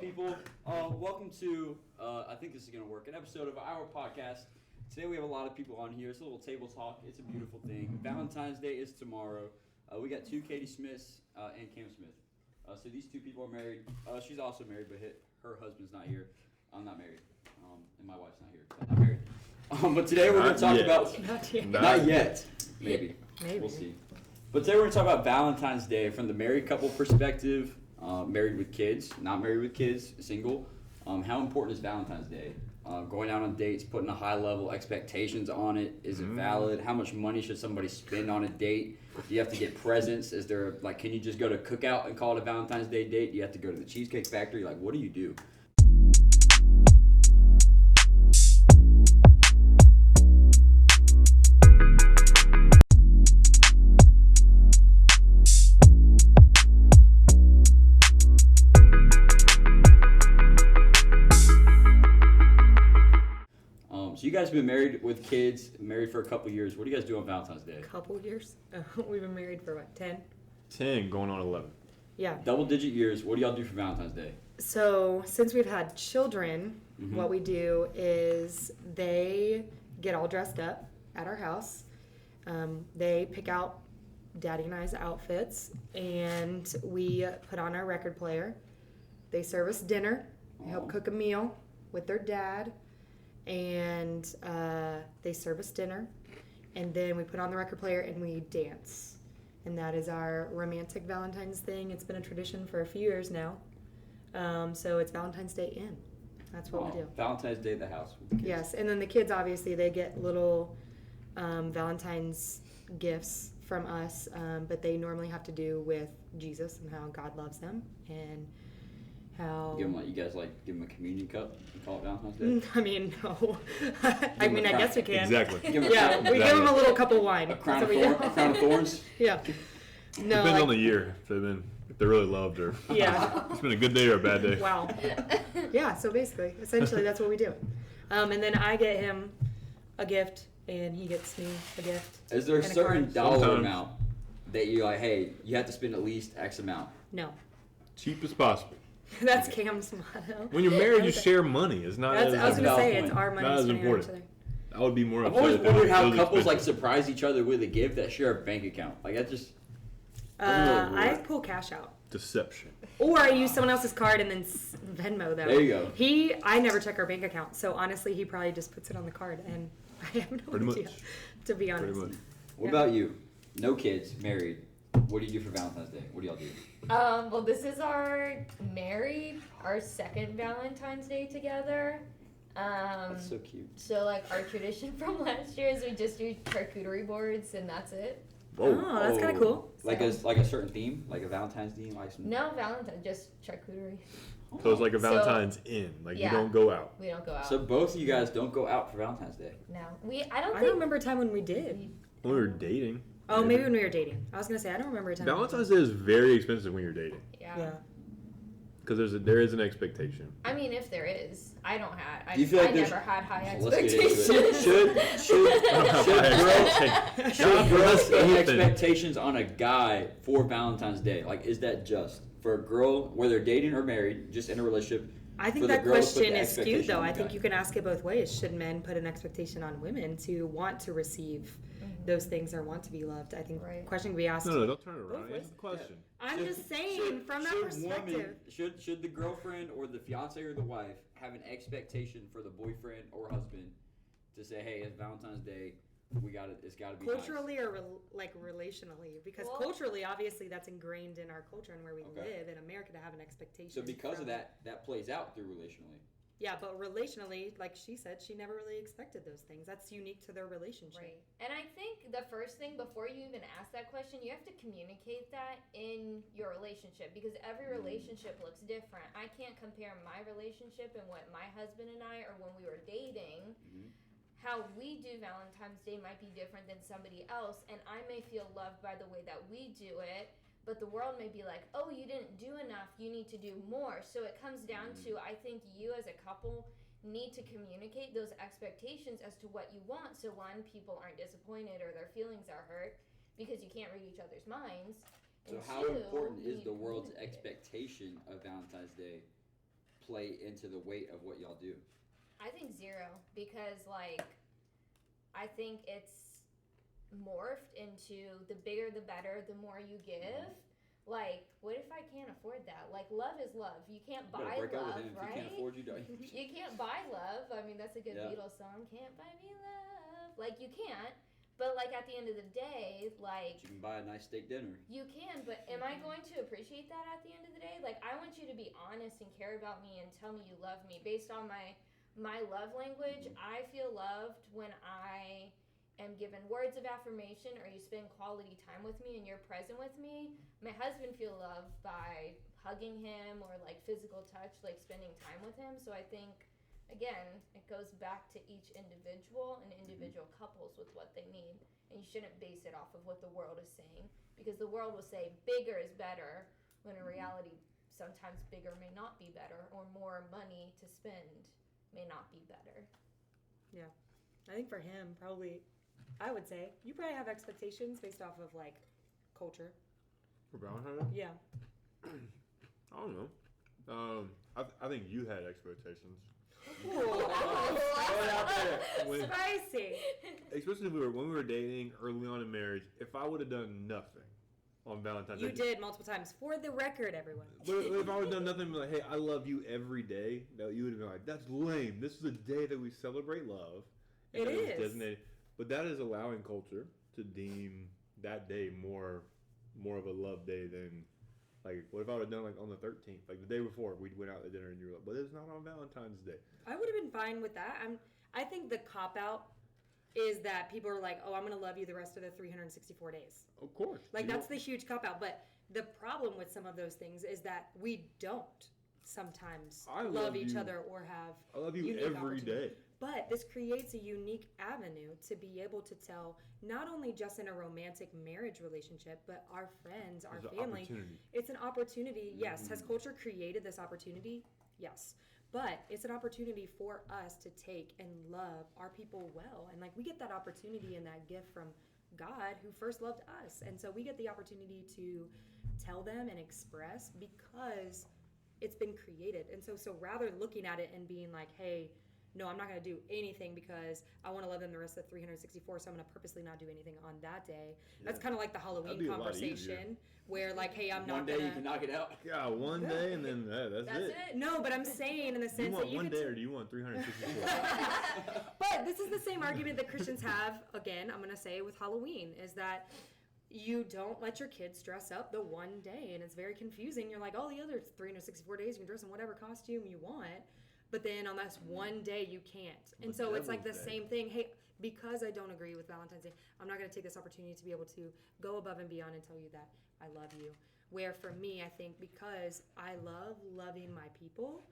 people? Welcome to, I think this is going to work, an episode of our podcast. Today we have a lot of people on here. It's a little table talk. It's a beautiful thing. Valentine's Day is tomorrow. We got two Katie Smiths and Cam Smith. So these two people are married. She's also married, but her husband's not here. I'm not married. And my wife's not here. So I'm not married. But today we're going to talk about... Not yet. Maybe. We'll see. But today we're going to talk about Valentine's Day from the married couple perspective. Married with kids, not married with kids, single. How important is Valentine's Day? Going out on dates, putting a high level expectations on it. Is it valid? How much money should somebody spend on a date? Do you have to get presents? Is there, like, can you just go to Cookout and call it a Valentine's Day date? Do you have to go to the Cheesecake Factory? Like, what do you do? So you guys have been married with kids, married for a couple years. What do you guys do on Valentine's Day? Couple years? We've been married for what, 10? 10, going on 11. Yeah. Double-digit years. What do y'all do for Valentine's Day? So since we've had children, what we do is they get all dressed up at our house. They pick out Daddy and I's outfits, and we put on our record player. They serve us dinner. They help cook a meal with their dad. And they serve us dinner, and then we put on the record player and we dance, and that is our romantic Valentine's thing. It's been a tradition for a few years now, so it's Valentine's Day in. That's what we do. Valentine's Day at the house with the kids. Yes, and then the kids, obviously, they get little Valentine's gifts from us, but they normally have to do with Jesus and how God loves them, and how... You guys give them a communion cup and call it Valentine's Day? I mean, no. I guess we can. Exactly. We give them a little cup of wine. A crown of thorns? Yeah. No, Depends on the year, if they're really loved or it's been a good day or a bad day. Wow. Yeah, so basically, essentially that's what we do. And then I get him a gift and he gets me a gift. Is there a certain dollar amount that you're like, hey, you have to spend at least X amount? No. Cheap as possible. That's Cam's motto. When you're married, you share money. It's not. I was going to say, it's our money. Not as important. I would be more upset. I've always wondered how couples surprise each other with a gift that share a bank account. Like that just. I pull cash out. Deception. Or I use someone else's card and then Venmo them. There you go. I never check our bank account, so honestly, he probably just puts it on the card, and I have no idea. To be honest. Pretty much. What about you? No kids, married. What do you do for Valentine's Day? What do y'all do? Well, this is our second Valentine's Day together. That's so cute. So, our tradition from last year is we just do charcuterie boards, and that's it. Whoa. Oh, that's kind of cool. Like a certain theme? Like a Valentine's theme? No, Valentine, just charcuterie. So it's like a Valentine's in. You don't go out. We don't go out. So both of you guys don't go out for Valentine's Day? No. I don't remember a time when we did. When we were dating. Oh, maybe when we were dating. I was going to say, I don't remember a time. Valentine's Day is very expensive when you're dating. Yeah. Because there is an expectation. I mean, if there is. I don't have. I never had high expectations. Should girls have expectations on a guy for Valentine's Day? Like, is that just for a girl, whether dating or married, just in a relationship? I think that question is skewed, though. I think you can ask it both ways. Should men put an expectation on women to want to receive those things or want to be loved? I think the question can be asked. No, don't turn it around. Answer the question. I'm just saying, from that perspective. Should the girlfriend or the fiance or the wife have an expectation for the boyfriend or husband to say, hey, it's Valentine's Day, it's got to be culturally nice. Or relationally? Because culturally, obviously, that's ingrained in our culture and where we live in America to have an expectation. So because of that plays out through relationally. Yeah, but relationally, like she said, she never really expected those things. That's unique to their relationship. Right. And I think the first thing, before you even ask that question, you have to communicate that in your relationship, because every relationship looks different. I can't compare my relationship and what my husband and I, or when we were dating, how we do Valentine's Day might be different than somebody else, and I may feel loved by the way that we do it, but the world may be like, oh, you didn't do enough, you need to do more. So it comes down to, I think you as a couple need to communicate those expectations as to what you want, so one, people aren't disappointed or their feelings are hurt because you can't read each other's minds. So how important is the world's expectation of Valentine's Day play into the weight of what y'all do? I think 0, because like I think it's morphed into the bigger the better, the more you give. Like, what if I can't afford that? Like, love is love. You can't buy break up with love, him. If right? you can't afford, you don't. You can't buy love. I mean, that's a good Yeah. Beatles song. Can't buy me love. Like, you can't. But like at the end of the day, like You can buy a nice steak dinner. you can. But am I going to appreciate that at the end of the day? Like, I want you to be honest and care about me and tell me you love me based on my love language. I feel loved when I am given words of affirmation, or you spend quality time with me and you're present with me. My husband feels loved by hugging him or like physical touch, like spending time with him. So I think, again, it goes back to each individual and individual couples with what they need. And you shouldn't base it off of what the world is saying, because the world will say bigger is better, when in reality sometimes bigger may not be better, or more money to spend may not be better. Yeah. I think for him, probably, I would say, you probably have expectations based off of, like, culture. For Valentine? Yeah. I don't know. I think you had expectations. When- Spicy. Especially when we were dating early on in marriage, if I would have done nothing on Valentine's You Day. did multiple times. For the record, everyone. But if I would have done nothing, like, hey, I love you every day, no, you would have been like, that's lame. This is a day that we celebrate love. It was is. designated. But that is allowing culture to deem that day more of a love day than, like, what if I would have done, like, on the 13th? Like, the day before, we went out to dinner and you were like, but it's not on Valentine's Day. I would have been fine with that. I think the cop-out is that people are like, oh, I'm going to love you the rest of the 364 days. Of course. Like, that's the huge cop-out. But the problem with some of those things is that we don't sometimes I love love each you. other or have I love you unique every opportunity. day. But this creates a unique avenue to be able to tell, not only just in a romantic marriage relationship, but our friends, our It's an family. opportunity. It's an opportunity. Yes. Has culture created this opportunity? Yes. But it's an opportunity for us to take and love our people well. And like, we get that opportunity and that gift from God, who first loved us. And so we get the opportunity to tell them and express because it's been created. And so rather looking at it and being like, hey, no, I'm not going to do anything because I want to love them the rest of the 364, so I'm going to purposely not do anything on that day. Yeah. That's kind of like the That'd Halloween be a lot conversation where, like, hey, I'm One not day going to... you can knock it out. Yeah, one day and then that's it. No, but I'm saying in the Do you sense want that you one could day or do you want 364? But this is the same argument that Christians have, again, I'm going to say with Halloween, is that you don't let your kids dress up the one day, and it's very confusing. You're like, oh, the other 364 days you can dress in whatever costume you want, but then on this one day you can't. And The so it's like the Devil's Day. same thing. Hey, because I don't agree with Valentine's Day, I'm not going to take this opportunity to be able to go above and beyond and tell you that I love you. Where for me, I think because I love loving my people,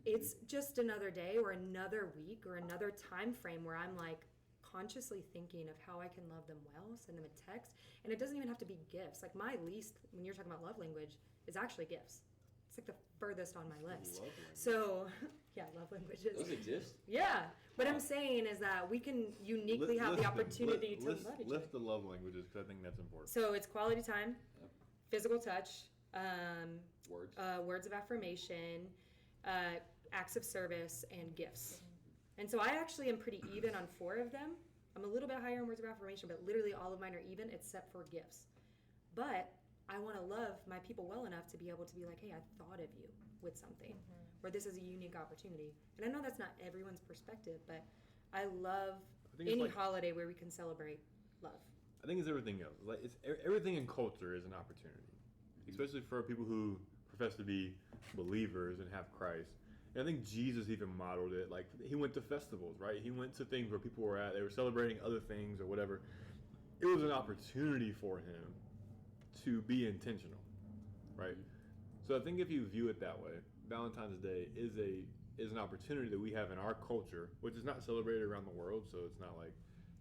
it's just another day or another week or another time frame where I'm like consciously thinking of how I can love them well, send them a text. And it doesn't even have to be gifts. Like, my least, when you're talking about love language, is actually gifts. It's like the furthest on my list. So, yeah, love languages. Those exist? Yeah. What I'm saying is that we can uniquely have the opportunity to love each other. List the love languages because I think that's important. So it's quality time, Yep. physical touch, Words. words of affirmation, acts of service, and gifts. And so I actually am pretty even on 4 of them. I'm a little bit higher on words of affirmation, but literally all of mine are even except for gifts. But I want to love my people well enough to be able to be like, hey, I thought of you with something, or this is a unique opportunity. And I know that's not everyone's perspective, but I love think it's any like- holiday where we can celebrate love. I think it's everything else. Like, it's everything in culture is an opportunity, especially for people who profess to be believers and have Christ. And I think Jesus even modeled it. Like, he went to festivals, right? He went to things where people were at. They were celebrating other things or whatever. It was an opportunity for him to be intentional, right? So I think if you view it that way, Valentine's Day is an opportunity that we have in our culture, which is not celebrated around the world. So it's not like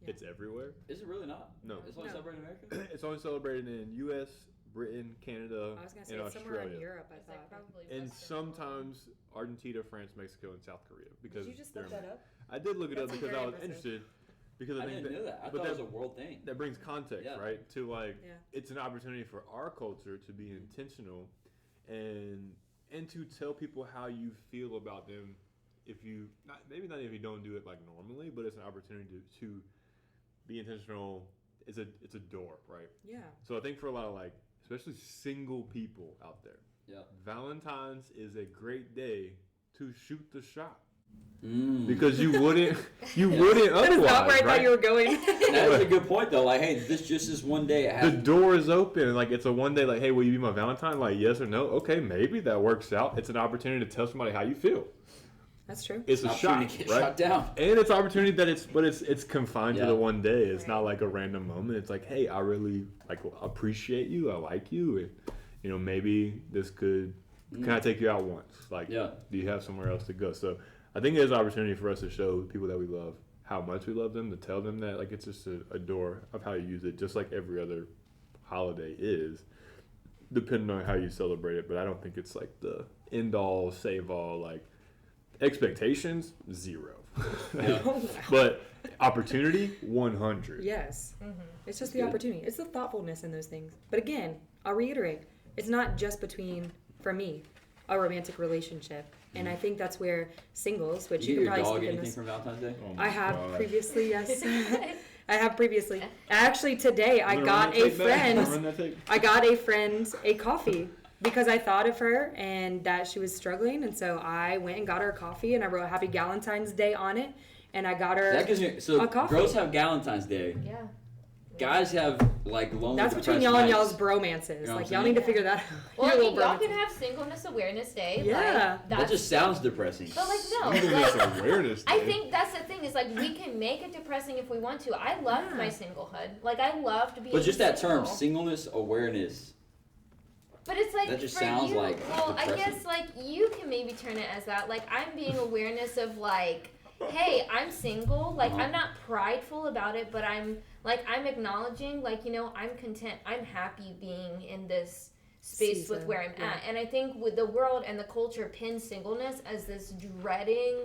it's everywhere. Is it really not? No. It's only No. celebrated in America? It's only celebrated in U.S., Britain, Canada, I was going to say and it's somewhere in Australia. Europe, I It's like thought. probably And Western world. sometimes Argentina, France, Mexico, and South Korea. Because Did you just they're- look that up? I did look it up That's because very I was impressive. interested. Because I I think didn't know that. I but thought it was a world thing. that brings context, Yeah. right? To like, Yeah. it's an opportunity for our culture to be intentional and and to tell people how you feel about them. If you maybe not if you don't do it like normally, but it's an opportunity to be intentional. It's a door, right? Yeah. So I think for a lot of like, especially single people out there, Yeah. Valentine's is a great day to shoot the shot. Mm. Because you wouldn't That otherwise, is not where I right? thought you were going. That's a good point though. Like, hey, this just is one day. It The has door is open. Like, it's a one day, like, hey, will you be my Valentine? Like, yes or no? Okay, maybe that works out. It's an opportunity to tell somebody how you feel. That's true. It's a shot, to get right? shot down. And it's an opportunity that it's confined to Yeah. the one day. It's Right. not like a random moment. It's like, hey, I really appreciate you. I like you. And, maybe this could, can I take you out once? Like, Yeah. do you have somewhere else to go? So I think there's an opportunity for us to show people that we love how much we love them, to tell them that, like, it's just a door of how you use it, just like every other holiday is, depending on how you celebrate it. But I don't think it's like the end all, save all, like, expectations, 0. Yeah. But But opportunity, 100. yes, it's just the good. opportunity. It's the thoughtfulness in those things. But again, I'll reiterate, it's not just between, for me, a romantic relationship. And I think that's where singles, which You you get can your probably dog speak in anything this. for Valentine's Day? Oh my I have God. previously, yes. I have previously. Actually, today I Wanna got run that a tape back? Wanna run friend. that tape? I got a friend a coffee because I thought of her and that she was struggling, and so I went and got her a coffee and I wrote Happy Valentine's Day on it, and I got her. That gives you, so a coffee. girls have Valentine's Day. Yeah. Guys have like lonely. That's between depressed y'all and nights. y'all's bromances. You know what Like I'm y'all saying? need to figure that out. Well, Your I little mean, y'all bromance. can have Singleness Awareness Day. Yeah. Like, That that's, just sounds depressing. but like no, Singleness like, awareness I day. think that's the thing is like we can make it depressing if we want to. I loved Yeah. my singlehood. Like I loved being But just that term, single. singleness awareness. But it's like That just for sounds you, like well, I depressing. guess like you can maybe turn it as that. Like I'm being awareness of like, hey, I'm single. Like Uh-huh. I'm not prideful about it, but I'm acknowledging like I'm content. I'm happy being in this space with Season, where I'm yeah. at. And I think with the world and the culture pins singleness as this dreading,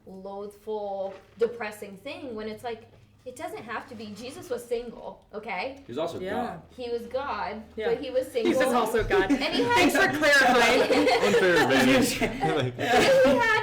loathful, depressing thing when it's like it doesn't have to be. Jesus was single, okay? He was also Yeah. God. He was God, Yeah. but he was single. He was also God. And he had Thanks for clarifying. Unfair advantage. Like,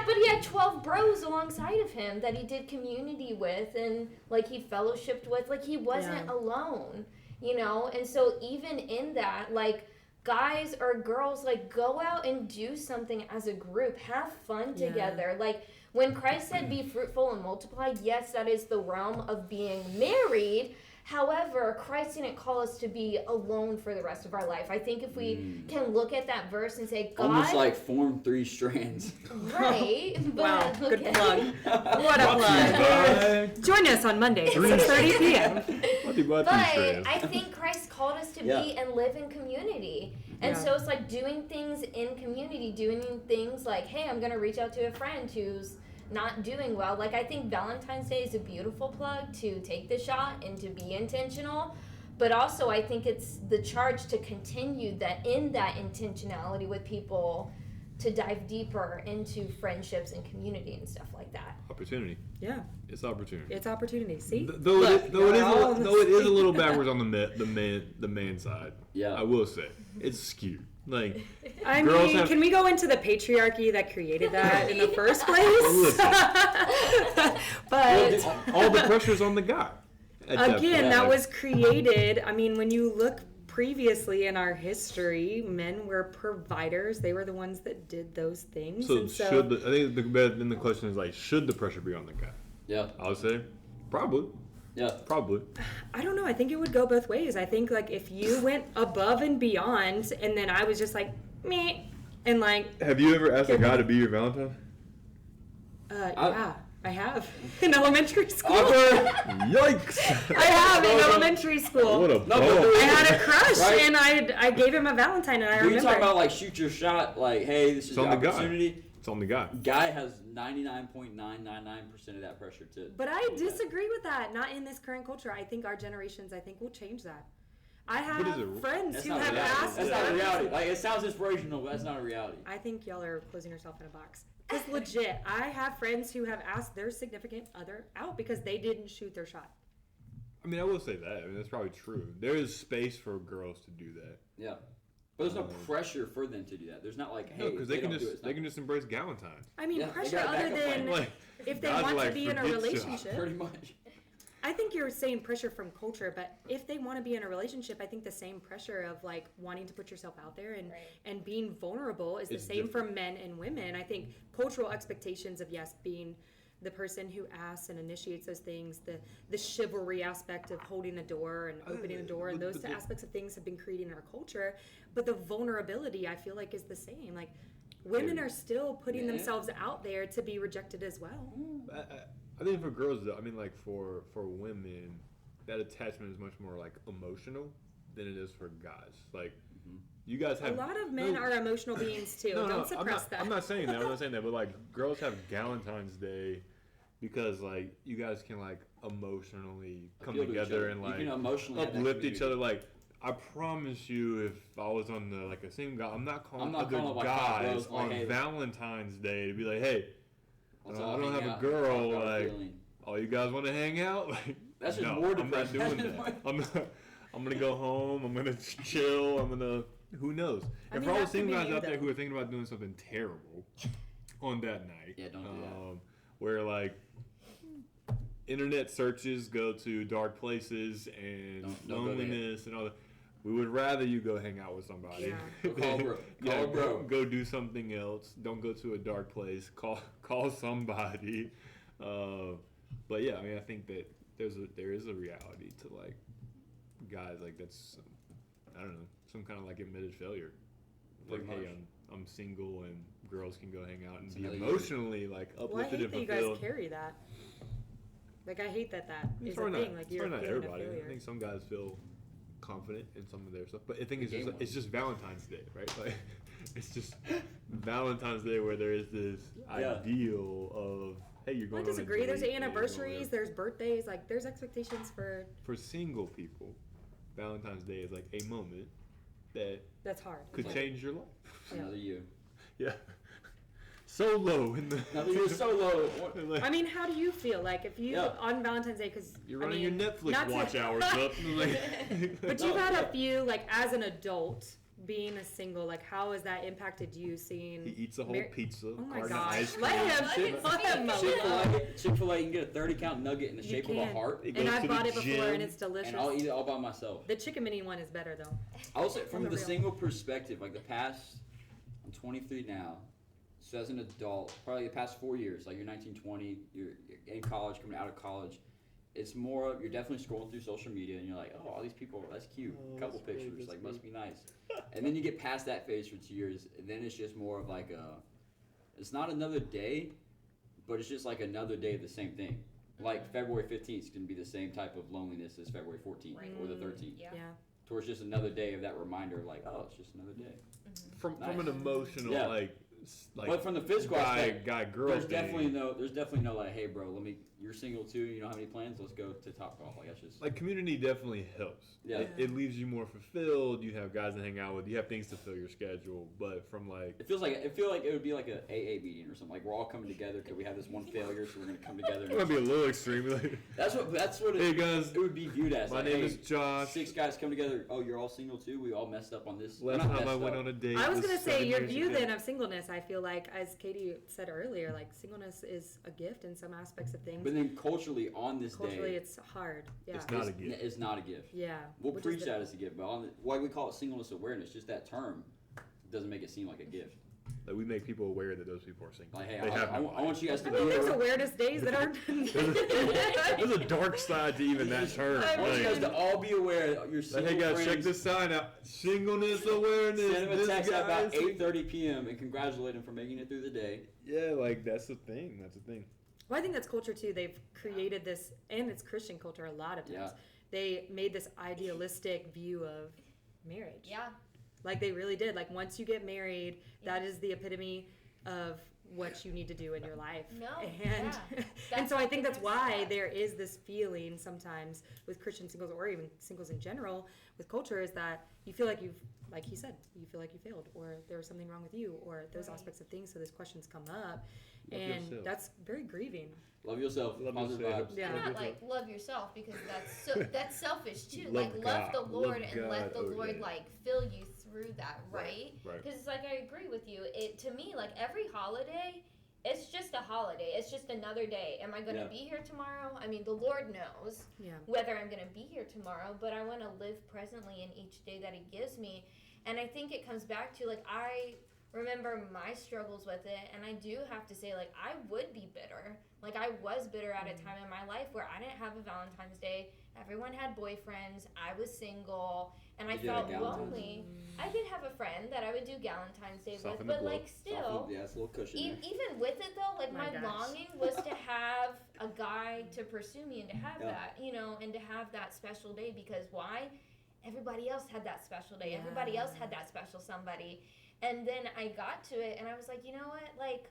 but he had 12 bros alongside of him that he did community with and like he fellowshipped with. Like he wasn't Yeah. alone, And so even in that, like guys or girls, like go out and do something as a group, have fun Yeah. together. Like when Christ said be fruitful and multiply, yes, that is the realm of being married. However, Christ didn't call us to be alone for the rest of our life. I think if we can look at that verse and say, God, Almost like form 3 strands. right? But, Wow, good okay. plug. What a plug. Join us on Monday at 6:30 p.m. But I think Christ called us to Yeah. be and live in community. And Yeah. so it's like doing things in community, doing things like, hey, I'm going to reach out to a friend who's not doing well. Like, I think Valentine's Day is a beautiful plug to take the shot and to be intentional. But also, I think it's the charge to continue that in that intentionality with people to dive deeper into friendships and community and stuff like that. opportunity. Yeah, It's opportunity. it's opportunity. See, Though Look, it is y'all all though it is a little backwards on the man side. Yeah. I will say it's skewed. Like I girls mean, have- can we go into the patriarchy that created that in the first Listen. place? But all the pressure's on the guy. at that again, point. that Like, was created. I mean, when you look previously in our history, men were providers. They were the ones that did those things. so. and so Should I think then the question is like, should the pressure be on the guy? Yeah. I would say probably. Yeah. Probably. I don't know. I think it would go both ways. I think like if you went above and beyond, and then I was just like me, and like Have you ever asked a guy to be your Valentine? yeah, I have in elementary school. Yikes! I have in elementary school. What a No, ball. but I had a crush, Right? and I gave him a Valentine, and I When you remember. talk about like shoot your shot, like hey, this is It's the on the guy. opportunity. It's on the guy. Guy has 99.999% of that pressure to. But I disagree with that. Not in this current culture. I think our generations, will change that. I have But is it- friends That's who not have reality. asked. That's not them- reality. Like it sounds inspirational, but that's not a reality. I think y'all are closing yourself in a box. Because legit, I have friends who have asked their significant other out because they didn't shoot their shot. I mean, I will say that. I mean, that's probably true. There is space for girls to do that. Yeah. But there's no pressure for them to do that. There's not like, hey, no, because they can just embrace Valentine. I mean, Yeah, they pressure got a other backup than plan. Like, if they guys want are to be in a forget relationship. pretty much. I think you're saying pressure from culture, but if they want to be in a relationship, I think the same pressure of like wanting to put yourself out there and being vulnerable is the It's same different. for men and women. I think cultural expectations of being the person who asks and initiates those things, the chivalry aspect of holding the door and opening the door, and those aspects of things have been created in our culture. But the vulnerability, I feel like, is the same. Like women are still putting themselves out there to be rejected as well. I think for girls, though, I mean, like for women, that attachment is much more like emotional than it is for guys. Like you guys have a lot of men are emotional beings too. Don't suppress that. I'm not saying that. I'm not saying that. But like girls have Valentine's Day because like you guys can like emotionally come together and like uplift each other. Like I promise you, if I was on the like a single guy, I'm not calling other guys on Valentine's Day to be like, hey. I don't have a girl. Like, oh, you guys want to hang out? Like, that's just more depressing. I'm not doing that. I'm gonna go home. I'm gonna chill. I'm gonna. Who knows? And for all the single guys out there who are thinking about doing something terrible on that night, don't do that. Where like internet searches go to dark places and loneliness and all that. We would rather you go hang out with somebody. Yeah. Call bro. Go do something else. Don't go to a dark place. Call somebody. But yeah, I mean, I think that there is a reality to like guys like that's I don't know, some kind of like admitted failure. Like, hey, I'm single and girls can go hang out and be emotionally like uplifted and fulfilled. Well, I hate that you guys carry that. Like I hate that is a thing. Like you're not feeling everybody. a failure. I think some guys feel confident in some of their stuff, but I think it's just Valentine's Day, right? Like it's just Valentine's Day where there is this ideal of hey, you're going. I disagree. There's anniversaries, there's birthdays, like there's expectations for single people. Valentine's Day is like a moment that's hard. Could change your life. Another year. Yeah. So low in the. Another year so low. I mean, how do you feel like if you on Valentine's Day because you're running your Netflix watch hours up? But you've had a few like as an adult being a single. Like how has that impacted you? Seeing he eats a whole pizza. Oh my gosh! Ice cream. Let him. Chick-fil-A, you can get a 30-count nugget in the shape of a heart. And I've bought it before, and it's delicious. And I'll eat it all by myself. The chicken mini one is better though. I will say from the single perspective, like I'm 23 now. So as an adult, probably the past 4 years, like you're 19, 20, you're in college, coming out of college, it's more of, you're definitely scrolling through social media and you're like, oh, all these people, that's cute. Couple pictures, like must be nice. And then you get past that phase for 2 years, and then it's just more of like it's not another day, but it's just like another day of the same thing. Like February 15th is going to be the same type of loneliness as February 14th or the 13th. Yeah. Towards just another day of that reminder of like, oh, it's just another day. From an emotional like but from the physical aspect, girl, there's definitely no like, hey bro, you're single too, you don't have any plans, let's go to Topgolf. Like that's just like community definitely helps. Yeah. It leaves you more fulfilled. You have guys to hang out with. You have things to fill your schedule. But from like it feels like it would be like a AA meeting or something. Like we're all coming together because we have this one failure, so we're gonna come together. It might be a little extreme. Like, that's what hey guys, it would be viewed as. My like, name is Josh. 6 guys come together. Oh, you're all single too. We all messed up on this. Last time I went on a date. I was gonna say your view then of singleness. I feel like, as Katie said earlier, like singleness is a gift in some aspects of things. But then culturally, on this culturally, day, it's hard. Yeah, it's not a gift. It's not a gift. Yeah, we'll preach that as a gift, but why we call it singleness awareness, just that term doesn't make it seem like a gift. Like we make people aware that those people are single. Like, hey, I want you guys to. There's awareness days that aren't. There's a dark side to even that term. I want you guys to all be aware that you're single. Hey guys, friends. check this sign out. Singleness awareness. Send them a text at about 8:30 p.m. and congratulate them for making it through the day. Yeah, like that's the thing. That's the thing. Well, I think that's culture too. They've created this, and it's Christian culture a lot of times. Yeah. They made this idealistic view of marriage. Yeah. Like they really did. Like once you get married, that is the epitome of what you need to do in your life. No. And so I think that's why there is this feeling sometimes with Christian singles or even singles in general with culture is that you feel like like he said, you feel like you failed or there was something wrong with you or those aspects of things. So those questions come up. And yourself. that's very grieving. Love yourself. Love Positive yourself. vibes. Yeah. Not like love yourself because that's selfish too. Love like God. love the Lord Love and let God. the Oh, Lord yeah. like fill you through that, right? Right. Because it's like I agree with you. It to me like every holiday, it's just a holiday. It's just another day. Am I going to Yeah. be here tomorrow? I mean, the Lord knows Yeah. whether I'm going to be here tomorrow, but I want to live presently in each day that He gives me. And I think it comes back to like I remember my struggles with it, and I do have to say like I would be bitter. Like I was bitter at a time in my life where I didn't have a Valentine's Day. Everyone had boyfriends. I was single, and I You did a felt Galentine's? lonely. I did have a friend that I would do Galentine's Day Soften with, the but blow. like still, Yeah, it's a little cushion there. even with it though, like My my gosh. longing was to have a guy to pursue me and to have Yeah. that, and to have that special day because why? Everybody else had that special day. Yeah. Everybody else had that special somebody. And then I got to it and I was like, you know what? Like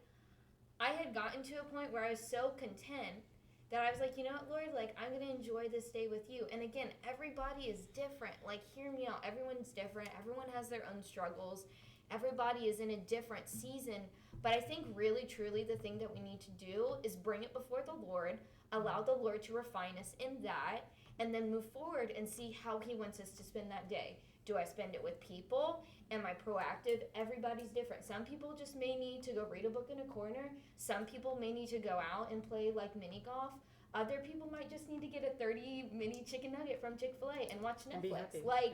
I had gotten to a point where I was so content that I was like, you know what, Lord, like I'm gonna enjoy this day with you. And again, everybody is different. Like hear me out. Everyone's different. Everyone has their own struggles. Everybody is in a different season. But I think really truly the thing that we need to do is bring it before the Lord, allow the Lord to refine us in that, and then move forward and see how He wants us to spend that day. Do I spend it with people? Am I proactive? Everybody's different. Some people just may need to go read a book in a corner. Some people may need to go out and play like mini golf. Other people might just need to get a 30 mini chicken nugget from Chick-fil-A and watch And be Netflix. happy. Like,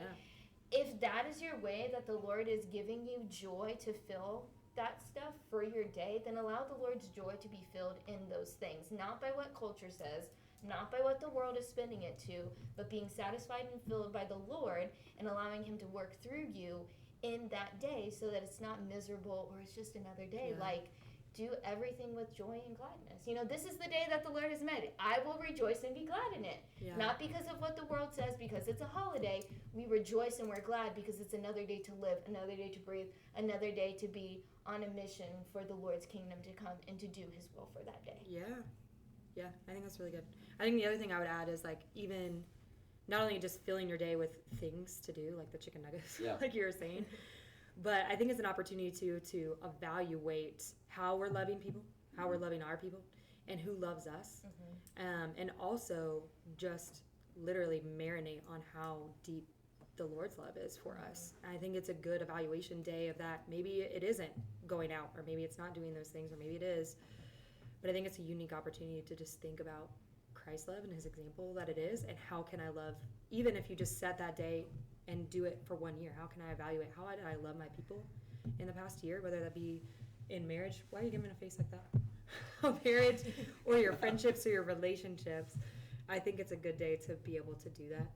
Yeah. if that is your way that the Lord is giving you joy to fill that stuff for your day, then allow the Lord's joy to be filled in those things. Not by what culture says, not by what the world is spending it to, but being satisfied and filled by the Lord and allowing Him to work through you in that day so that it's not miserable or it's just another day. Yeah. Like, do everything with joy and gladness. This is the day that the Lord has made. I will rejoice and be glad in it. Yeah. Not because of what the world says, because it's a holiday. We rejoice and we're glad because it's another day to live, another day to breathe, another day to be on a mission for the Lord's kingdom to come and to do His will for that day. Yeah. Yeah, I think that's really good. I think the other thing I would add is like even not only just filling your day with things to do, like the chicken nuggets, Yeah. like you were saying, but I think it's an opportunity to evaluate how we're loving people, how we're loving our people, and who loves us. And also just literally marinate on how deep the Lord's love is for us. And I think it's a good evaluation day of that. Maybe it isn't going out, or maybe it's not doing those things, or maybe it is. But I think it's a unique opportunity to just think about Christ's love and His example that it is, and how can I love, even if you just set that day and do it for 1 year, how can I evaluate how did I love my people in the past year, whether that be in marriage. Why are you giving me a face like that? Marriage, or your friendships, or your relationships. I think it's a good day to be able to do that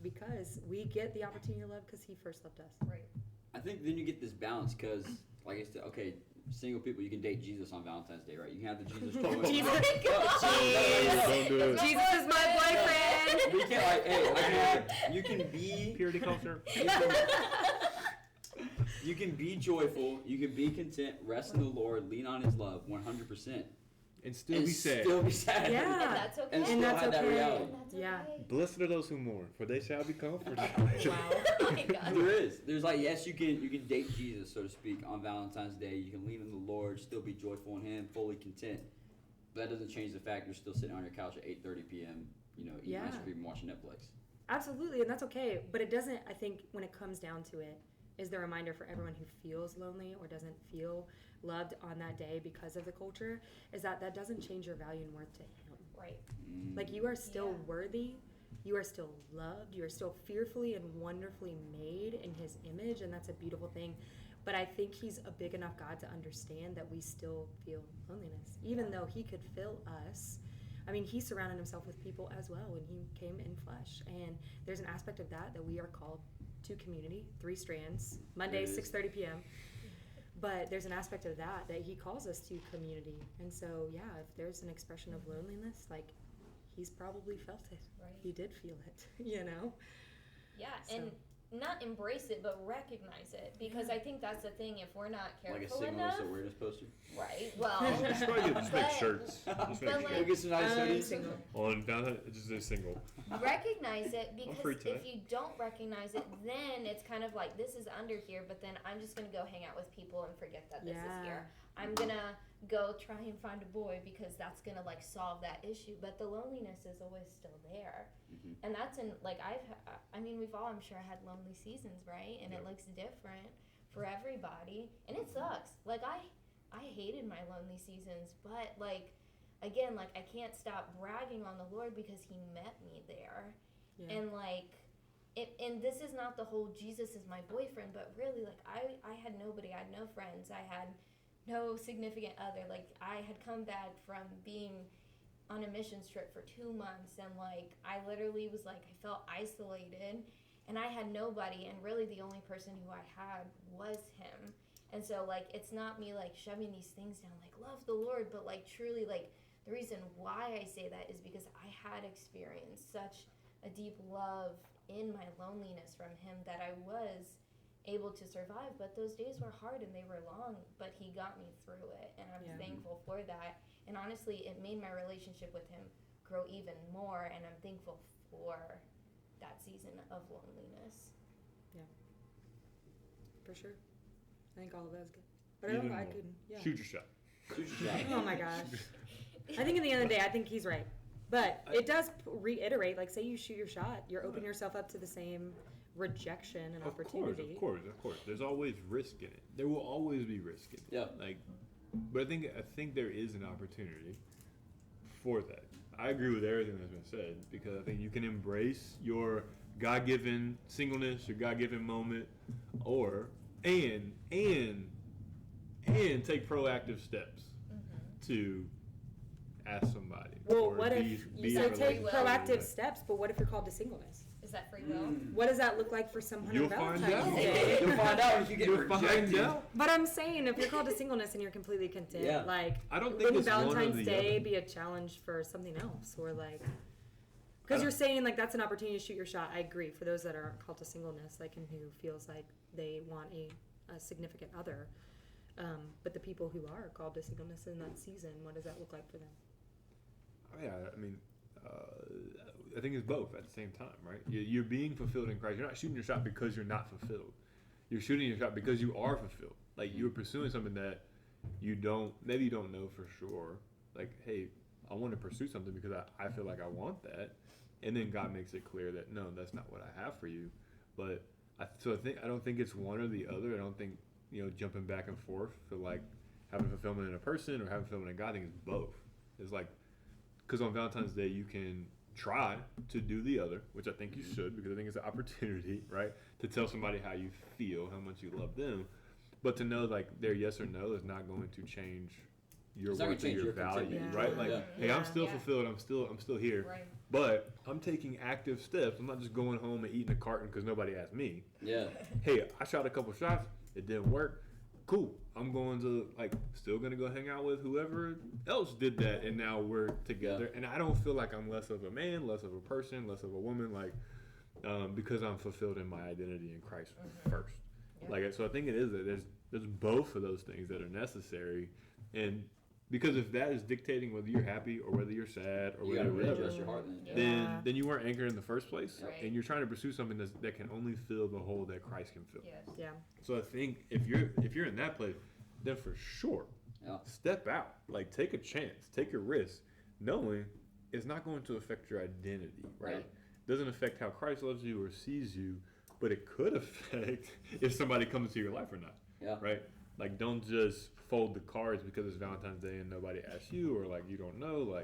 because we get the opportunity to love because He first loved us. Right. I think then you get this balance because, like I said, okay, single people, you can date Jesus on Valentine's Day, right? You can have the Jesus joy. Jesus. Don't do it. Jesus is my boyfriend. We can't, like, hey, I can have, you can be, Purity culture. you can be joyful, you can be content, rest in the Lord, lean on His love, 100%, And still and be sad. still be sad. Yeah. And that's okay. And still that's have that okay. reality. And that's Yeah. okay. Blessed are those who mourn, for they shall be comforted. Wow. Oh my God. There is. There's like, yes, you can date Jesus, so to speak, on Valentine's Day. You can lean on the Lord, still be joyful in Him, fully content. But that doesn't change the fact you're still sitting on your couch at 8:30 p.m. Eating Yeah. ice cream, and watching Netflix. Absolutely, and that's okay. But it doesn't, I think, when it comes down to it, is the reminder for everyone who feels lonely or doesn't feel loved on that day because of the culture, is that doesn't change your value and worth to Him. Right. Like, you are still Yeah. worthy, you are still loved, you are still fearfully and wonderfully made in His image, and that's a beautiful thing. But I think He's a big enough God to understand that we still feel loneliness, even though He could fill us. I mean, He surrounded Himself with people as well when He came in flesh, and there's an aspect of that we are called to community, 3 strands, Monday, There it is. 6:30 p.m. But there's an aspect of that He calls us to community, and so yeah, if there's an expression of loneliness, like He's probably felt it. Right. He did feel it, you know. Yeah, So- and not embrace it, but recognize it, because I think that's the thing. If we're not Like a careful singleness enough, awareness poster. right? Well, Just make But- shirts. Just make but shirts. Go get some nice hoodies. Single. On Valentine, just a single. recognize it, free because today. if you don't recognize it, then it's kind of like, this is under here, but then I'm just gonna go hang out with people and forget that this is Yeah. here. I'm gonna go try and find a boy because that's gonna like solve that issue. But the loneliness is always still there. And that's we've all, I'm sure, had lonely seasons, right? And it looks different for everybody, and it sucks. Like I hated my lonely seasons, but like, again, like I can't stop bragging on the Lord because He met me there. And like, and this is not the whole Jesus is my boyfriend, but really, like I had nobody, I had no friends, I had no significant other. Like I had come back from being on a missions trip for 2 months, and like I literally was like, I felt isolated, and I had nobody, and really the only person who I had was Him. And so like, it's not me like shoving these things down, like love the Lord, but like truly, like the reason why I say that is because I had experienced such a deep love in my loneliness from Him that I was able to survive. But those days were hard and they were long, but He got me through it, and I'm thankful for that. And honestly, it made my relationship with Him grow even more, and I'm thankful for that season of loneliness. Yeah, for sure. I think all of that is good. But I don't know, I couldn't. Yeah. Shoot your shot. Shoot your shot. Oh my gosh. I think in the end of the day, I think he's right. But it does reiterate, like, say you shoot your shot, you're opening yourself up to the same rejection and opportunity. Of course. There's always risk in it. There will always be risk in it. Yeah. Like, but I think there is an opportunity for that. I agree with everything that's been said, because I think you can embrace your God-given singleness, your God-given moment, and take proactive steps to ask somebody. Well, or what if be you in a say take relationship proactive with. steps, but what if you're called to singleness? Is that free will? What does that look like for someone You'll on find Valentine's out. Day? You'll find out if you get You'll find rejected. out. But I'm saying, if you're called to singleness and you're completely content, like, I don't think wouldn't it's one or Valentine's the Day other. be a challenge for something else? Or like, because you're saying like that's an opportunity to shoot your shot. I agree. For those that aren't called to singleness, like, and who feels like they want a significant other, but the people who are called to singleness in that season, what does that look like for them? Yeah, I mean, I think it's both at the same time, right? You're being fulfilled in Christ. You're not shooting your shot because you're not fulfilled. You're shooting your shot because you are fulfilled. Like, you're pursuing something that maybe you don't know for sure. Like, hey, I want to pursue something because I feel like I want that. And then God makes it clear that, no, that's not what I have for you. But I don't think it's one or the other. I don't think, jumping back and forth for like having fulfillment in a person or having fulfillment in God. I think it's both. It's like, because on Valentine's Day, you can try to do the other, which I think you should, because I think it's an opportunity, right, to tell somebody how you feel, how much you love them. But to know, like, their yes or no is not going to change your worth or your value, right? Like, hey, I'm still fulfilled. I'm still here. Right. But I'm taking active steps. I'm not just going home and eating a carton because nobody asked me. Yeah. Hey, I shot a couple shots. It didn't work. Cool. I'm going to, still going to go hang out with whoever else did that, and now we're together. Yeah. And I don't feel like I'm less of a man, less of a person, less of a woman, because I'm fulfilled in my identity in Christ first. Yeah. So I think it is that there's both of those things that are necessary, and because if that is dictating whether you're happy or whether you're sad or whether readjust your heart then you weren't anchored in the first place, right. And you're trying to pursue something that can only fill the hole that Christ can fill. Yes. Yeah. So I think if you're in that place, then for sure, step out. Take a chance, take a risk, knowing it's not going to affect your identity, right? It doesn't affect how Christ loves you or sees you, but it could affect if somebody comes into your life or not. Yeah. Right? Don't just fold the cards because it's Valentine's Day and nobody asked you, or you don't know.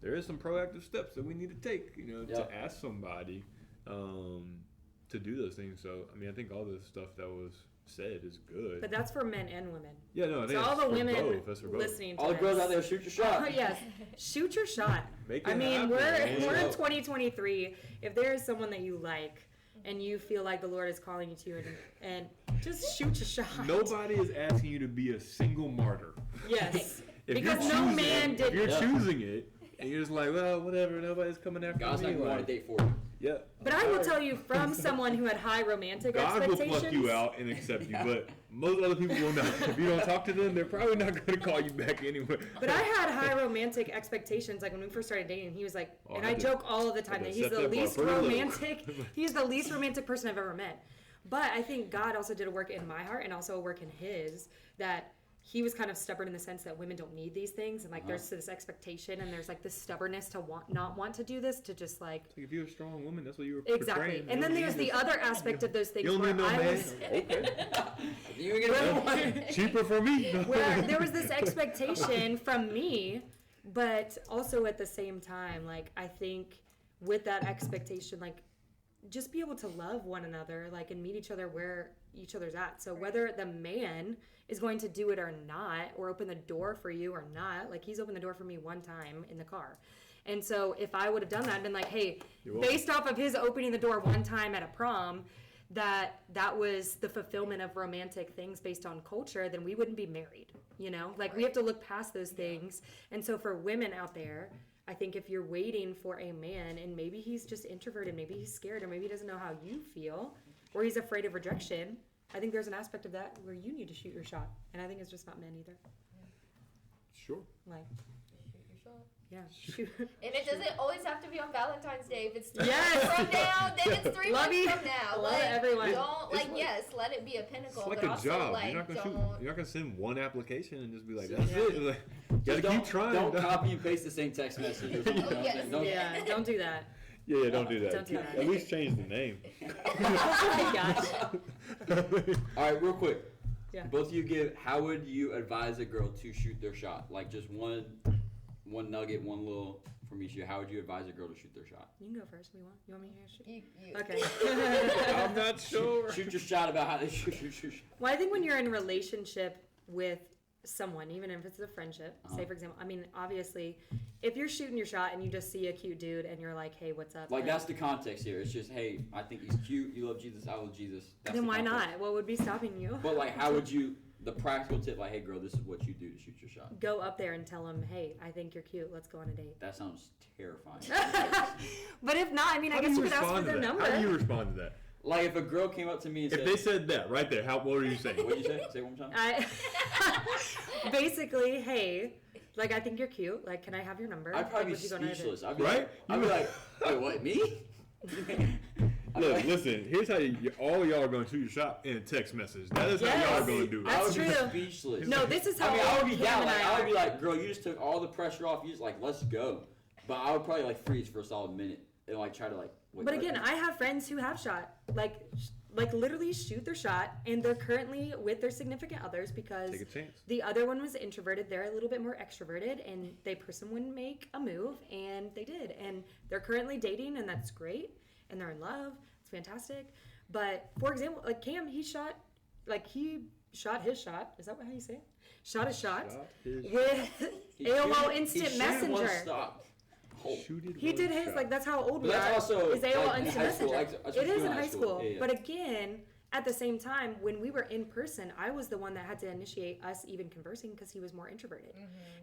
There is some proactive steps that we need to take, to ask somebody to do those things. So, I mean, I think all the stuff that was said is good. But that's for men and women. Yeah, no, I think so all the women both. listening to all the girls out there, shoot your shot. Oh, yes, shoot your shot. Make it happen. We're in 2023. If there is someone that you like and you feel like the Lord is calling you to, and just shoot your shot. Nobody is asking you to be a single martyr. Yes, if because no man did. If you're choosing it, and you're just like, well, whatever, nobody's coming after God's me. not going to date for you. Yeah. But I will tell you, from someone who had high romantic God expectations. will pluck you out and accept you, but most other people will not. If you don't talk to them, they're probably not going to call you back anyway. But I had high romantic expectations. When we first started dating, he was like, and I joke all of the time that he's the least romantic. He's the least romantic person I've ever met. But I think God also did a work in my heart and also a work in his that he was kind of stubborn in the sense that women don't need these things, and like there's this expectation, and there's like this stubbornness to not want to do this, to just like. It's like if you're a strong woman, that's what you were Exactly. portraying. And then there's the other aspect of those things You don't where need no I man. was. Okay. You ain't gonna get one. Cheaper for me. Where there was this expectation from me, but also at the same time, like I think with that expectation, like just be able to love one another, like and meet each other where each other's at. So whether the man is going to do it or not, or open the door for you or not, like he's opened the door for me one time in the car. And so if I would have done that and been like, hey, based off of his opening the door one time at a prom, that was the fulfillment of romantic things based on culture, then we wouldn't be married, you know? Like we have to look past those things. And so for women out there, I think if you're waiting for a man and maybe he's just introverted, maybe he's scared, or maybe he doesn't know how you feel, or he's afraid of rejection, I think there's an aspect of that where you need to shoot your shot. And I think it's just not men either. Sure. Like, Shoot your shot. yeah, shoot. And it doesn't always have to be on Valentine's Day. If it's 3 Yes. months from now, then it's 3 Love months you. from now. Love Like, everyone. don't, It's like- yes, let it be a pinnacle. It's like but a also, job. like, You're not gonna don't. You're not gonna send one application and just be like, Yeah. that's it. Like, you gotta Just keep trying. Don't copy and paste the same text message or something. Oh, yes. Don't- Yeah, don't do that. Yeah, don't do that. Don't do that. At least change the name. Oh my gosh. All right, real quick. Yeah. Both of you how would you advise a girl to shoot their shot? Like just one nugget, one little from each of you. How would you advise a girl to shoot their shot? You can go first. You want me to shoot? You. Okay. I'm not sure. Shoot your shot about how they shoot your shot. Well, I think when you're in a relationship with someone, even if it's a friendship, say for example, I mean, obviously, if you're shooting your shot and you just see a cute dude and you're like, hey, what's up? Like that's the context here. It's just, hey, I think he's cute. You love Jesus. I love Jesus. That's then the why context. not? What would be stopping you? But like, how would you? The practical tip, like, hey, girl, this is what you do to shoot your shot. Go up there and tell him, hey, I think you're cute. Let's go on a date. That sounds terrifying. But if not, I mean, I How do guess you you could ask for respond to their that? number. How do you respond to that? Like if a girl came up to me and If said, they said that right there, what are you saying? "What you say? Say it one more time." Basically, hey, like I think you're cute. Like, can I have your number? I'd probably Like, be would you go on a date? speechless. I'd be Right? like, I'd be like, wait, what? Me? Look, listen. Here's how all y'all are going to shoot your shot in a text message. That is how y'all Yes. are going to do it. That's I would true. be speechless. No, this is how I mean, I would be Cam down. and Like, I I would be are. like, girl, you just took all the pressure off. You just like, let's go. But I would probably like freeze for a solid minute and like try to like. Wait, But what? again, I have friends who have shot, like literally shoot their shot, and they're currently with their significant others because Take a chance. the other one was introverted. They're a little bit more extroverted, and they person wouldn't make a move, and they did, and they're currently dating, and that's great, and they're in love. It's fantastic. But for example, like Cam, he shot his shot. Is that how you say it? Shot his shot with He AOL shooted- Instant he shooted Messenger. one stop. He did his, like, that's how old But we that's are. also, is AOL like, in Instant high school, Messenger. like, that's It what you is do in high school. Yeah, yeah. But again, at the same time, when we were in person, I was the one that had to initiate us even conversing because he was more introverted.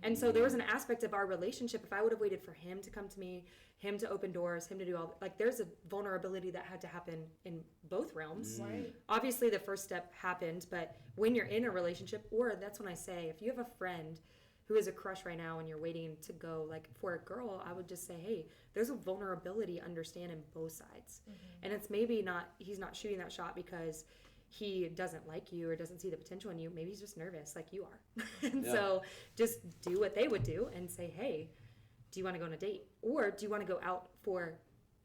And so there was an aspect of our relationship, if I would have waited for him to come to me, him to open doors, him to do all, like, there's a vulnerability that had to happen in both realms. Right. Obviously, the first step happened, but when you're in a relationship, or that's when I say, if you have a friend who is a crush right now and you're waiting to go, like, for a girl, I would just say, hey, there's a vulnerability understand in both sides. And it's maybe not, he's not shooting that shot because he doesn't like you or doesn't see the potential in you. Maybe he's just nervous like you are. And so just do what they would do and say, hey, do you want to go on a date? Or do you want to go out for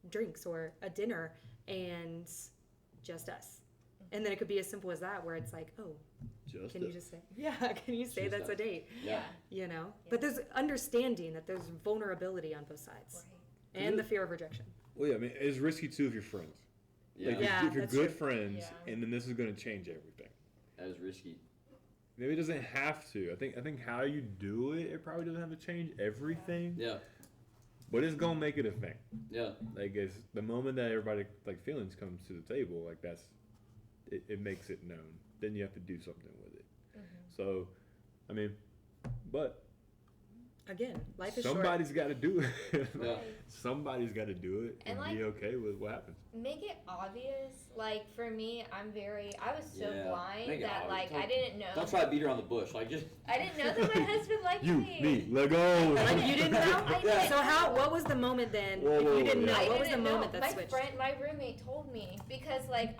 drinks or a dinner and just us? And then it could be as simple as that, where it's like, oh, can you just say, can you say Just that's us. a date? Yeah. You know? But there's understanding that there's vulnerability on both sides. Right. And the fear of rejection. Well, yeah, I mean, it's risky too if you're friends. Yeah. Like, Yeah, if you're that's good true. friends, Yeah. and then this is going to change everything. That is risky. Maybe it doesn't have to. I think how you do it, it probably doesn't have to change everything. Yeah. But it's gonna make it a thing. Yeah. Like it's the moment that everybody like feelings comes to the table, like that's it makes it known. Then you have to do something with it. So, I mean, but Again, life is somebody's got to do it. Yeah. Somebody's got to do it and, And, like, be okay with what happens. Make it obvious. Like for me, I was so Yeah. blind Make it that obvious. like I didn't know. Don't try to beat around the bush. Like just. I didn't know that my husband liked You, me, let go. Like you didn't know? I Yeah. So what was the moment then, Whoa, if whoa, you didn't whoa, know, yeah. what was the didn't know. moment that switched? My roommate told me because like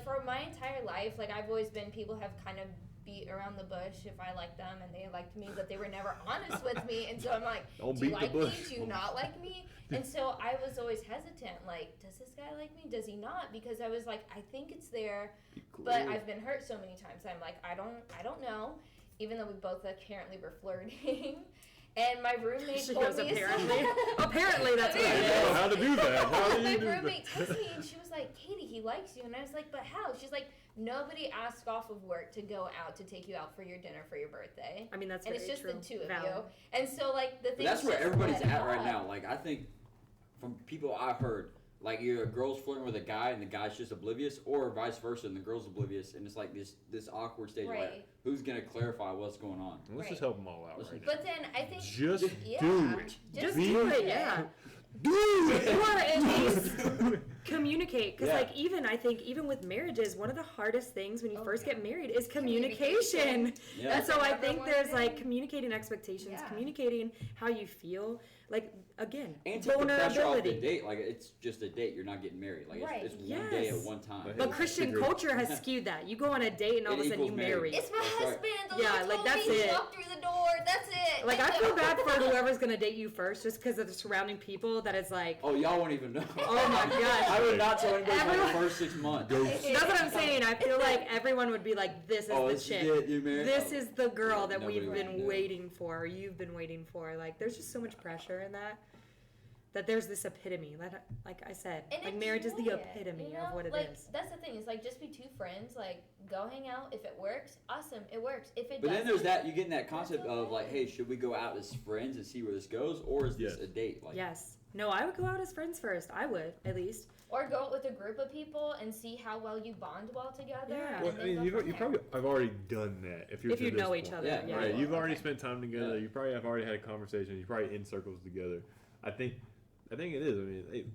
for my entire life, like I've always been, people have kind of beat around the bush if I liked them and they liked me, but they were never honest with me. And so I'm like, Don't do you beat the like me? bush. Do you not like me? And so I was always hesitant. Like, does this guy like me? Does he not? Because I was like, I think it's there, but I've been hurt so many times. I'm like, I don't know. Even though we both apparently were flirting. And my roommate She told goes, me apparently. Apparently, that's what I it know is. how to do that. How do my you do roommate that? texted me and she was like, Katie, he likes you. And I was like, but how? She's like, nobody asked off of work to go out to take you out for your dinner for your birthday. I mean, that's And very it's just true. the two of Valid. you. And so, like, the thing But that's is where just everybody's let it at right up. now. Like, I think from people I've heard, like, either a girl's flirting with a guy and the guy's just oblivious, or vice versa and the girl's oblivious, and it's like this awkward stage of like, Right. who's gonna clarify what's going on? Let's just Right. help them all out right now. But then I think Just yeah, do it. just do do it, it. yeah. Do it. Or at least communicate. Because, Yeah. like, I think, even with marriages, one of the hardest things when you Oh, first yeah. get married is Communication. communication. Yeah. And so I That's the think number there's, one like, thing. communicating expectations, Yeah. communicating how you feel. Like, again, And take the pressure off the vulnerability. date. Like, it's just a date. You're not getting married. Like, Right. it's one day at Yes. one time. But But Hey, Christian figure- culture has skewed that. You go on a date and all of It a sudden you equals marriage. marry. It's my That's right. husband. The Yeah, Lord like, told that's me to it. walk through the door. That's it. Like, I feel bad for whoever's going to date you first just because of the surrounding people that is like, Oh, y'all won't even know. oh my gosh. I would not tell anybody for the Everyone- first 6 months. That's what I'm saying. I feel like everyone would be like, this is Oh, the this chick. is it. You're married. This Oh. is the girl that Nobody we've would been know. waiting for, or you've been waiting for. Like, there's just so much pressure in that. That there's this epitome. Like I said, And like marriage is the enjoy it, epitome you know? of what it like, is. That's the thing. It's like just be two friends. Like go hang out. If it works, awesome. It works. If it But doesn't, then there's that, you get in that concept That's of like, okay. hey, should we go out as friends and see where this goes, or is this Yes. a date? Like, Yes. No, I would go out as friends first. I would, at least. or go out with a group of people and see how well you bond well together. Yeah. and Well, then I mean, go you from there. probably have already done that if you're If to you this know each point. other. Yeah, Yeah. Right, you've already Okay. spent time together. Yeah. You probably have already had a conversation. You're probably in circles together. I think it is. I mean, hey,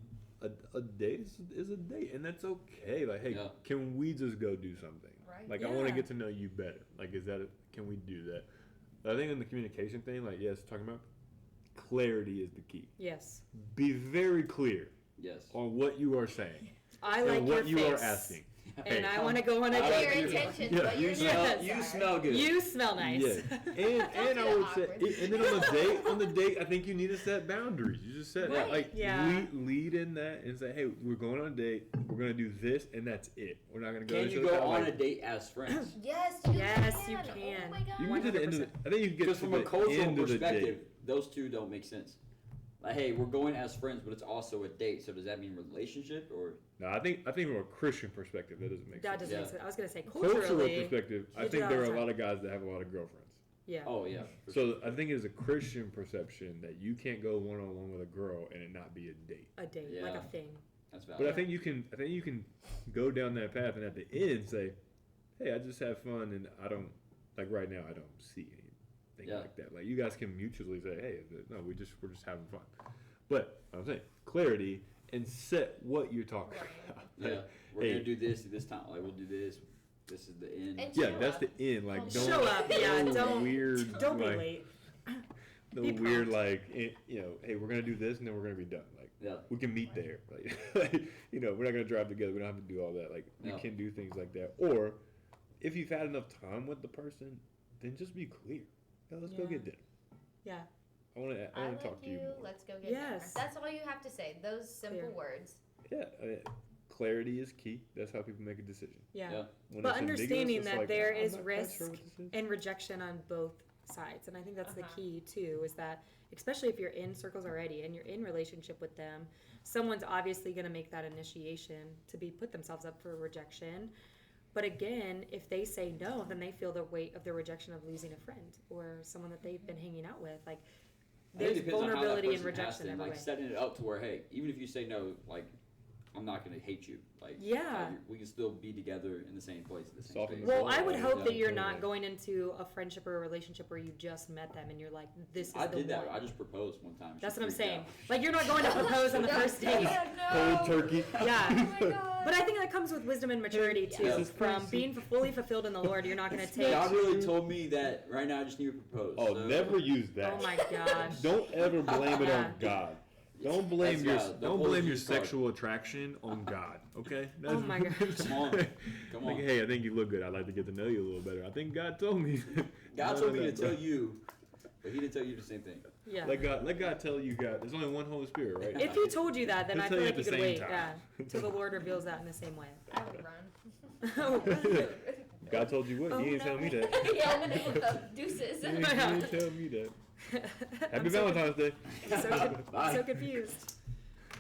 a date is a date, and that's okay. Like, hey, Yeah. can we just go do something? Right. Like, I want to Yeah. get to know you better. Like, can we do that? But I think in the communication thing, like, yes, talking about clarity is the key. Yes. Be very clear yes. on what you are saying I and like what your you face. are asking. And Hey, I want to go on a I What like your date. you. intentions? Yeah. What You your smell, intentions you are. smell good. You smell nice. Yeah, and I feel would say, awkward. and then on the date, I think you need to set boundaries. You just set Right. like Yeah. lead in that and say, hey, we're going on a date. We're gonna do this, and that's it. We're not gonna go. Can to you each go other, on like, a date as friends? Yes, Yes, you Oh can. my god. You can get to the end of the. I think you can get Because to from the a cultural end of the perspective, date. those two don't make sense. Like, hey, we're going as friends, but it's also a date. So does that mean relationship or? No, I think from a Christian perspective, that doesn't make That sense. doesn't Yeah. make sense. I was going to say Cultural culturally. perspective, I you do think that there all are the a time. lot of guys that have a lot of girlfriends. Yeah. Oh yeah. for So I think it's a Christian perception that you can't go one on one with a girl and it not be a date. A date, Yeah. like a thing. That's But valid. I think you can go down that path and at the end say, hey, I just have fun and I don't like right now I don't see anything Yeah. like that. Like you guys can mutually say, hey, no, we're just having fun. But I'm saying clarity and set what you're talking about. Yeah, Like, we're hey, gonna do this at this time. Like we'll do this. This is the end. And yeah, show that's up. the end. Like don't Show up, yeah, no don't- weird Don't be like, late. no be weird prompt. like hey, we're gonna do this and then we're gonna be done. Like Yeah. we can meet there. Like, we're not gonna drive together. We don't have to do all that. Like we No. can do things like that. Or if you've had enough time with the person, then just be clear. Yeah, let's go Yeah. get dinner. Yeah. I want to I like talk to you you. more. Let's go get Yes. dinner. That's all you have to say. Those simple Clear. words. Yeah, clarity is key. That's how people make a decision. Yeah. Yeah. When But it's ambiguous, understanding it's that like, there I'm is not quite risk sure what this is. and rejection on both sides. And I think that's the Uh-huh. key too, is that especially if you're in circles already and you're in relationship with them, someone's obviously going to make that initiation to be put themselves up for rejection. But again, if they say no, then they feel the weight of the rejection of losing a friend or someone that they've been hanging out with. Like I think there's it depends on how that vulnerability and person has rejection to, every like way. setting it up to where, hey, even if you say no, like I'm not gonna hate you. Like Yeah. we can still be together in the same place at the same Soften space. the Well, I would Yeah. hope that Yeah. you're not going into a friendship or a relationship where you just met them and you're like, this is I the did that. one. I just proposed one time. She That's what I'm freaked saying. out. Like you're not going to propose on the first date. Cold turkey. Yeah. Oh my god. But I think that comes with wisdom and maturity too. Yeah. From being fully fulfilled in the Lord, you're not going to take. God really told me that right now I just need to propose. Oh, so- never use that. Oh my gosh. Don't ever blame it Yeah. on God. Don't blame your That's valid. don't Don't blame your hold your sexual attraction on God. Okay. Oh my gosh. Come on. Come Like, on. hey, I think you look good. I'd like to get to know you a little better. I think God told me. God told me to tell you, but He didn't tell you the same thing. Yeah. Let God tell you God. There's only one Holy Spirit, right? If He told you that, then He'll I tell feel you like at you the could same wait. time. Yeah. Till the Lord reveals that in the same way. I would run. Oh, good. God told you what? Oh, you didn't no. tell me that. Yeah, deuces. You didn't tell me that. Happy I'm so Valentine's Day. Bye. so confused.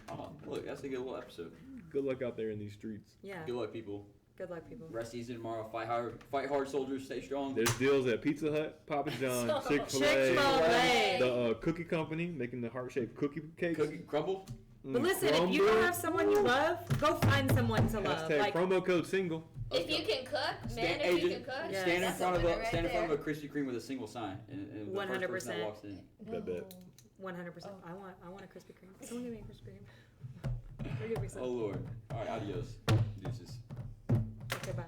Oh, look, that's a good little episode. Good luck out there in these streets. Yeah. Good luck, people. Good luck, people. Rest season tomorrow. Fight hard, soldiers. Stay strong. There's deals at Pizza Hut, Papa John, Chick-fil-A, Chick-fil-A. the cookie company making the heart-shaped cookie cakes. Cookie crumble. But listen, if you don't have someone you love, go find someone to love. Hashtag Like, promo code single. If you can cook, man, if you can cook, Yeah. Stand in that's front of winner right stand in front of there. a Krispy Kreme with a single sign, and the first person that 100%. walks in. Bet. 100%. I want a Krispy Kreme. Someone give me a Krispy Kreme. Or give me some. Oh Lord. All right, adios. Deuces. Okay, bye.